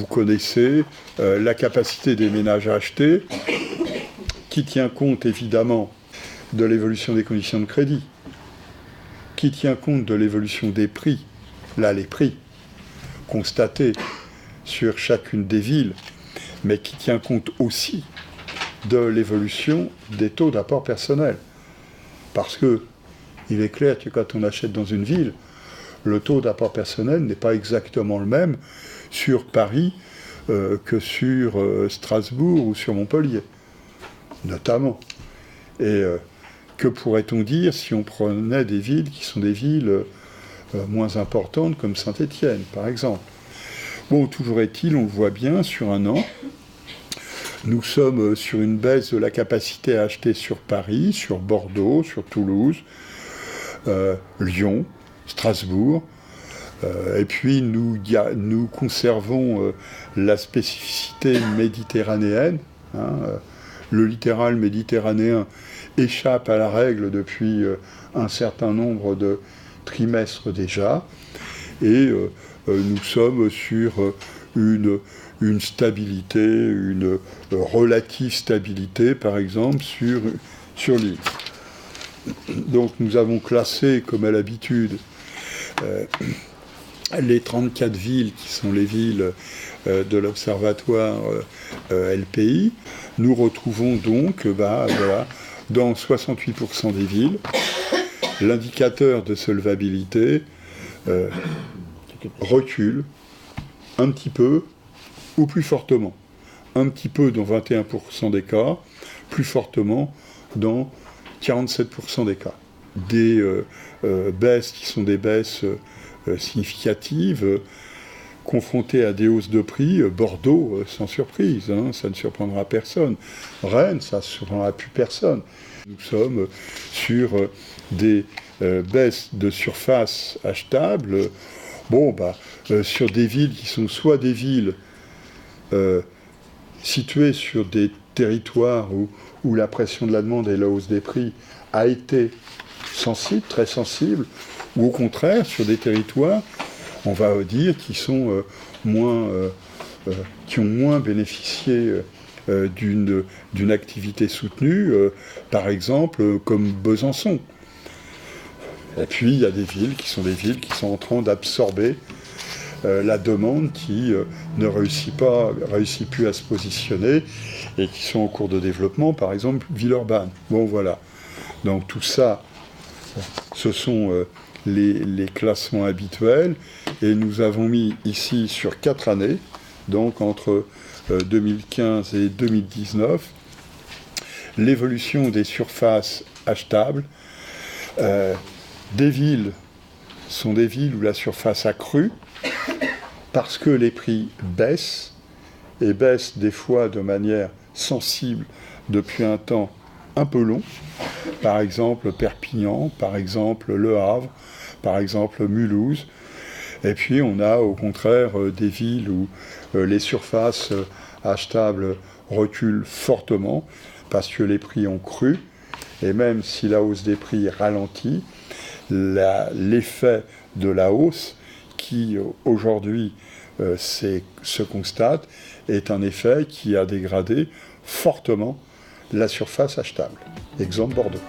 vous connaissez la capacité des ménages à acheter, qui tient compte évidemment de l'évolution des conditions de crédit, qui tient compte de l'évolution des prix, là les prix constatés sur chacune des villes, mais qui tient compte aussi de l'évolution des taux d'apport personnel. Parce que il est clair que quand on achète dans une ville, le taux d'apport personnel n'est pas exactement le même sur Paris que sur Strasbourg ou sur Montpellier, notamment. Et que pourrait-on dire si on prenait des villes qui sont des villes moins importantes, comme Saint-Étienne, par exemple. Bon, toujours est-il, on le voit bien, sur un an, nous sommes sur une baisse de la capacité à acheter sur Paris, sur Bordeaux, sur Toulouse, Lyon, Strasbourg, et puis nous conservons la spécificité méditerranéenne. Le littoral méditerranéen échappe à la règle depuis un certain nombre de trimestres déjà, et nous sommes sur une stabilité, une relative stabilité, par exemple, sur l'île. Donc nous avons classé, comme à l'habitude, les 34 villes qui sont les villes de l'Observatoire LPI. Nous retrouvons donc, voilà, dans 68% des villes, l'indicateur de solvabilité recule un petit peu ou plus fortement. Un petit peu dans 21% des cas, plus fortement dans 47% des cas. Des baisses qui sont des baisses significatives, confrontées à des hausses de prix. Bordeaux, sans surprise, ça ne surprendra personne. Rennes, ça ne surprendra plus personne. Nous sommes sur des baisses de surface achetable, sur des villes qui sont soit des villes situées sur des territoires où la pression de la demande et la hausse des prix a été sensible, très sensible, ou au contraire sur des territoires, on va dire, qui ont moins bénéficié d'une activité soutenue, par exemple comme Besançon. Et puis il y a des villes qui sont en train d'absorber la demande qui ne réussit plus à se positionner et qui sont en cours de développement, par exemple Villeurbanne. Bon, voilà. Donc tout ça, ce sont les classements habituels, et nous avons mis ici sur 4 années, donc entre 2015 et 2019, l'évolution des surfaces achetables. Des villes sont des villes où la surface a cru, parce que les prix baissent, et baissent des fois de manière sensible depuis un temps un peu long. Par exemple Perpignan, par exemple Le Havre, par exemple Mulhouse. Et puis on a au contraire des villes où les surfaces achetables reculent fortement parce que les prix ont cru, et même si la hausse des prix ralentit, l'effet de la hausse qui aujourd'hui se constate est un effet qui a dégradé fortement la surface achetable. Exemple Bordeaux.